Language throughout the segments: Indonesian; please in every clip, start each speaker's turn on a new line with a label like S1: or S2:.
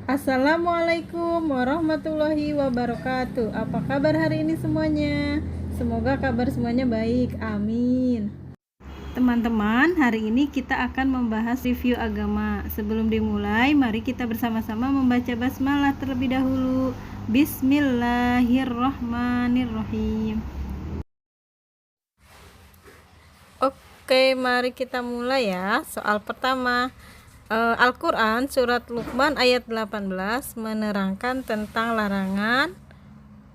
S1: Assalamualaikum warahmatullahi wabarakatuh. Apa kabar hari ini semuanya? Semoga kabar semuanya baik. Amin. Teman-teman, hari ini kita akan membahas review agama. Sebelum dimulai, mari kita bersama-sama membaca basmalah terlebih dahulu. Bismillahirrahmanirrahim. Oke, mari kita mulai ya. Soal pertama, Al-Quran Surat Luqman ayat 18 menerangkan tentang larangan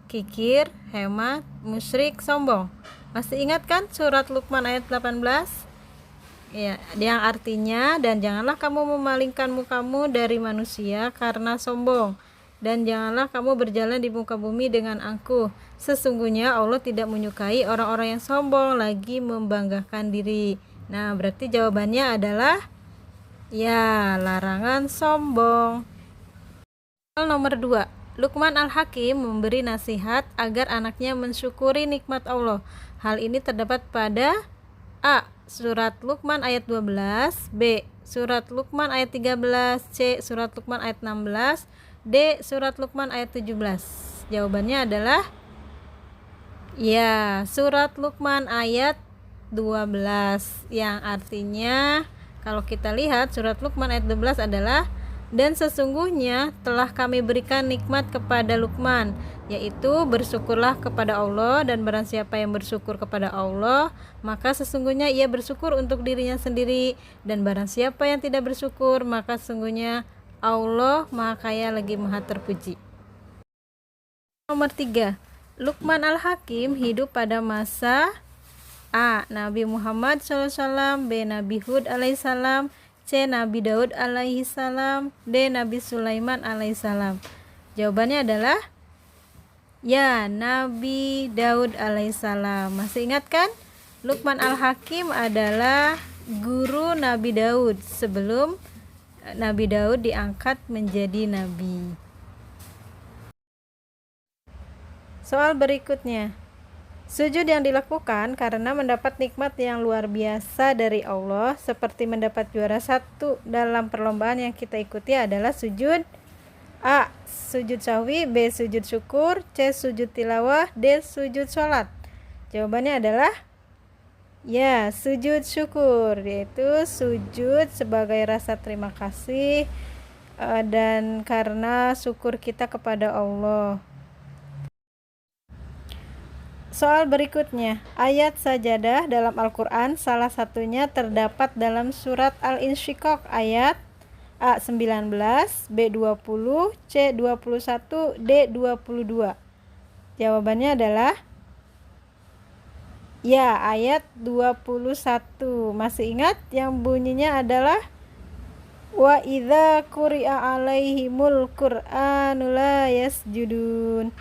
S1: kikir, hemat, musyrik, sombong. Masih ingat kan Surat Luqman ayat 18? Ya, yang artinya, dan janganlah kamu memalingkan mukamu dari manusia karena sombong, dan janganlah kamu berjalan di muka bumi dengan angkuh. Sesungguhnya Allah tidak menyukai orang-orang yang sombong lagi membanggakan diri. Nah, berarti jawabannya adalah ya, larangan sombong. Nomor 2. Luqman Al-Hakim memberi nasihat agar anaknya mensyukuri nikmat Allah. Hal ini terdapat pada A. Surat Luqman ayat 12, B. Surat Luqman ayat 13, C. Surat Luqman ayat 16, D. Surat Luqman ayat 17. Jawabannya adalah ya, Surat Luqman ayat 12, yang artinya kalau kita lihat Surat Luqman ayat 12 adalah, dan sesungguhnya telah kami berikan nikmat kepada Luqman, yaitu bersyukurlah kepada Allah, dan barang siapa yang bersyukur kepada Allah, maka sesungguhnya ia bersyukur untuk dirinya sendiri, dan barang siapa yang tidak bersyukur, maka sesungguhnya Allah Maha Kaya lagi Maha Terpuji. Nomor 3. Luqman Al-Hakim hidup pada masa A. Nabi Muhammad SAW, B. Nabi Hud alaihissalam, C. Nabi Daud alaihissalam, D. Nabi Sulaiman alaihissalam. Jawabannya adalah ya, Nabi Daud alaihissalam. Masih ingat kan? Luqman Al-Hakim adalah guru Nabi Daud sebelum Nabi Daud diangkat menjadi nabi. Soal berikutnya. Sujud yang dilakukan karena mendapat nikmat yang luar biasa dari Allah, seperti mendapat juara 1 dalam perlombaan yang kita ikuti, adalah sujud A. Sujud sahwi, B. Sujud syukur, C. Sujud tilawah, D. Sujud sholat. Jawabannya adalah ya, sujud syukur, yaitu sujud sebagai rasa terima kasih dan karena syukur kita kepada Allah. Soal berikutnya, ayat sajadah dalam Al-Quran salah satunya terdapat dalam surat Al-Insyiqaq ayat A. 19, B. 20, C. 21, D. 22. Jawabannya adalah ya, ayat 21. Masih ingat yang bunyinya adalah wa idza quri'a alaihimul qur'anu la yasjudun.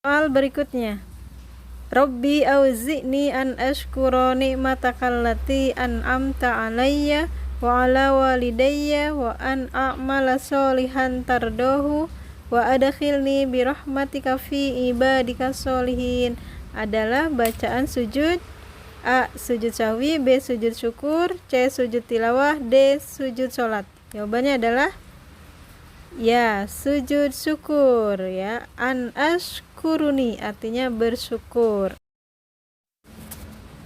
S1: Soal berikutnya, Rabbi auzi'ni an ashkura ni'matakal lati an'amta alayya wa ala walidayya wa an a'mala sholihan tardohu wa adkhilni birahmatika fi ibadika sholihin, adalah bacaan sujud A. Sujud sahwi, B. Sujud syukur, C. Sujud tilawah, D. Sujud sholat. Jawabannya adalah ya, sujud syukur ya. An ashkuruni artinya bersyukur.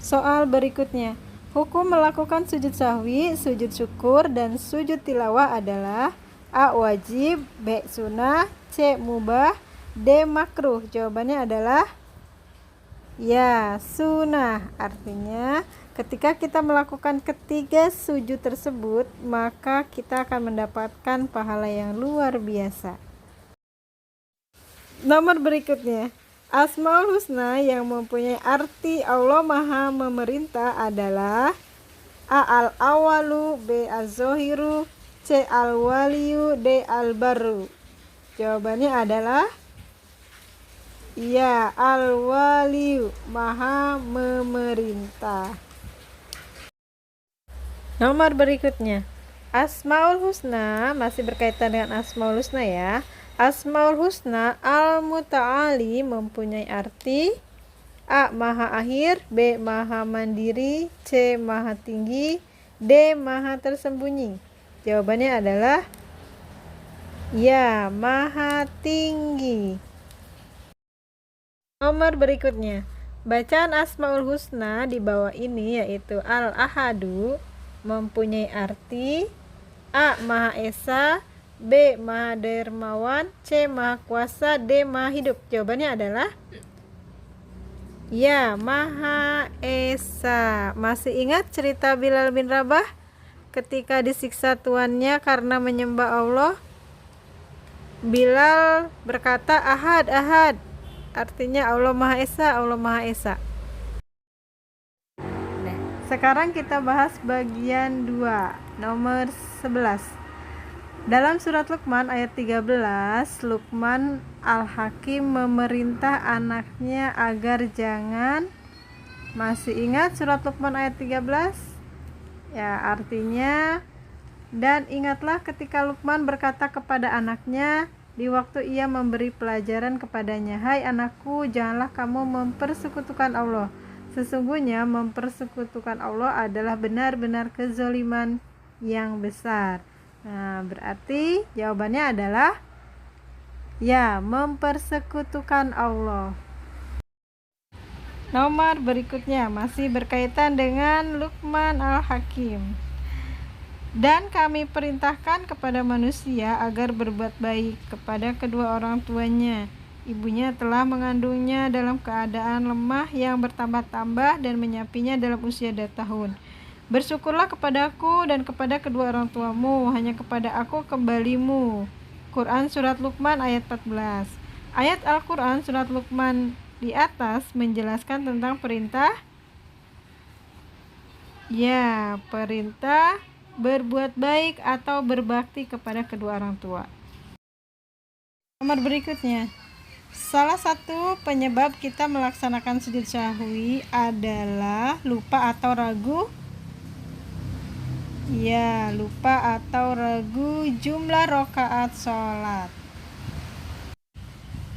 S1: Soal berikutnya, hukum melakukan sujud sahwi, sujud syukur, dan sujud tilawah adalah A. Wajib, B. Sunnah, C. Mubah, D. Makruh. Jawabannya adalah ya, sunnah. Artinya ketika kita melakukan ketiga sujud tersebut, maka kita akan mendapatkan pahala yang luar biasa. Nomor berikutnya, Asmaul Husna yang mempunyai arti Allah Maha Memerintah adalah A. Al-Awalu, B. Az-Zohiru, C. Al-Waliyu, D. Al-Barru. Jawabannya adalah ya, Al-Waliyu, Maha Memerintah. Nomor berikutnya, Asmaul Husna, masih berkaitan dengan Asmaul Husna ya. Asmaul Husna Al-Muta'ali mempunyai arti A. Maha akhir, B. Maha mandiri, C. Maha tinggi, D. Maha tersembunyi. Jawabannya adalah Ya, maha tinggi. Nomor berikutnya. Bacaan Asmaul Husna di bawah ini yaitu Al-Ahadu mempunyai arti A. Maha Esa, B. Maha Dermawan, C. Maha Kuasa, D. Maha Hidup. Jawabannya adalah ya, Maha Esa. Masih ingat cerita Bilal bin Rabah ketika disiksa tuannya karena menyembah Allah? Bilal berkata Ahad, Ahad. Artinya Allah Maha Esa, Allah Maha Esa. Nah, sekarang kita bahas bagian 2, nomor 11. Dalam surat Luqman ayat 13, Luqman Al-Hakim memerintah anaknya agar jangan. Masih ingat surat Luqman ayat 13? Ya, artinya, dan ingatlah ketika Luqman berkata kepada anaknya di waktu ia memberi pelajaran kepadanya, hai anakku, janganlah kamu mempersekutukan Allah. Sesungguhnya mempersekutukan Allah adalah benar-benar kezaliman yang besar. Nah, berarti jawabannya adalah ya, mempersekutukan Allah. Nomor berikutnya masih berkaitan dengan Luqman Al-Hakim. Dan kami perintahkan kepada manusia agar berbuat baik kepada kedua orang tuanya. Ibunya telah mengandungnya dalam keadaan lemah yang bertambah-tambah dan menyapinya dalam usia 2 tahun. Bersyukurlah kepadaku dan kepada kedua orang tuamu, hanya kepada aku kembalimu. Quran Surat Luqman ayat 14. Ayat Al-Quran Surat Luqman di atas menjelaskan tentang perintah berbuat baik atau berbakti kepada kedua orang tua. Nomor berikutnya, salah satu penyebab kita melaksanakan sujud sahwi adalah lupa atau ragu. Ya, lupa atau ragu jumlah rakaat sholat.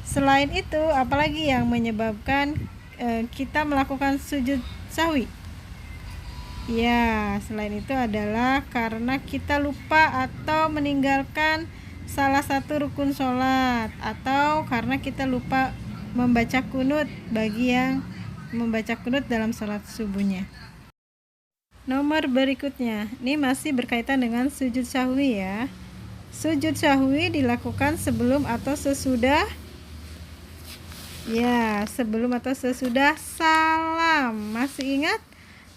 S1: Selain itu, apalagi yang menyebabkan kita melakukan sujud sahwi? Ya, selain itu adalah karena kita lupa atau meninggalkan salah satu rukun sholat, atau karena kita lupa membaca kunut bagi yang membaca kunut dalam sholat subuhnya. Nomor berikutnya, ini masih berkaitan dengan sujud sahwi ya. Sujud sahwi dilakukan sebelum atau sesudah sebelum atau sesudah salam. Masih ingat?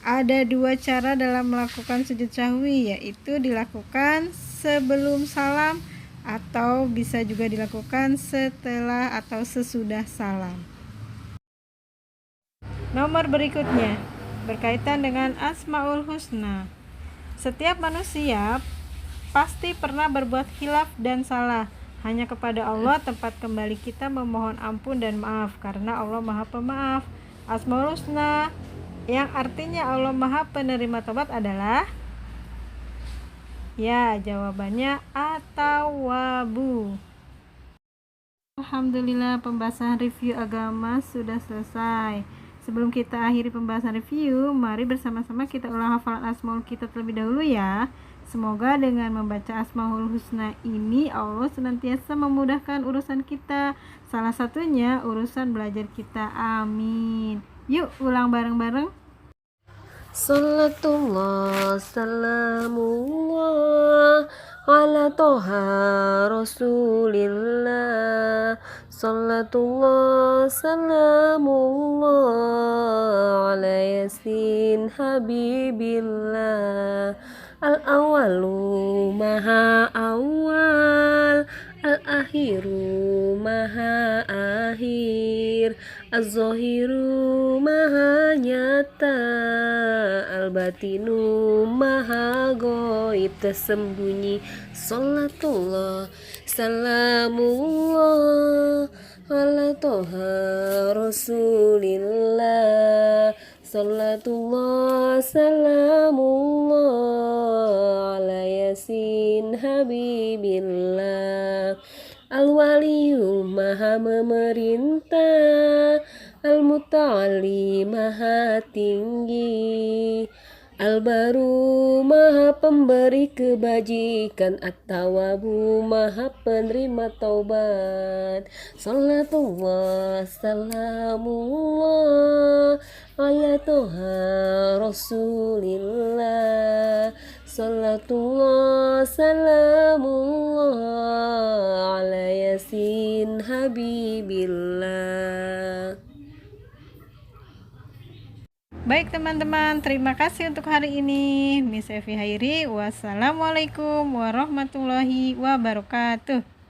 S1: Ada 2 cara dalam melakukan sujud sahwi, yaitu dilakukan sebelum salam atau bisa juga dilakukan setelah atau sesudah salam. Nomor berikutnya berkaitan dengan Asmaul Husna. Setiap manusia pasti pernah berbuat khilaf dan salah. Hanya kepada Allah tempat kembali kita memohon ampun dan maaf, karena Allah Maha Pemaaf. Asmaul Husna yang artinya Allah Maha Penerima Tobat adalah ya, jawabannya At-Tawwabu. Alhamdulillah, pembahasan review agama sudah selesai. Sebelum kita akhiri pembahasan review, mari bersama-sama kita ulang hafalan Asmaul kita terlebih dahulu ya. Semoga dengan membaca Asmaul Husna ini Allah senantiasa memudahkan urusan kita, salah satunya urusan belajar kita. Amin. Yuk ulang bareng-bareng.
S2: Salatullah salamullah ala toha rasulillah. Salatullah salamullah ala yasin habibillah. Al-awalu maha awal, al-akhiru maha akhir, az-zahiru maha nyata, al-batinu maha goib tersembunyi. Salatullah salamullah ala toha rasulillah. Salatullah salamullah ala yasin habibillah. Al-waliyu maha memerintah, al-muta'ali maha tinggi, Al-Baru maha pemberi kebajikan, At-Tawwabu maha penerima taubat. Salatullah salamullah ala toha rasulillah. Salatullah salamullah ala yasin habibillah.
S1: Baik teman-teman, terima kasih untuk hari ini. Miss Evi Hairi, wassalamualaikum warahmatullahi wabarakatuh.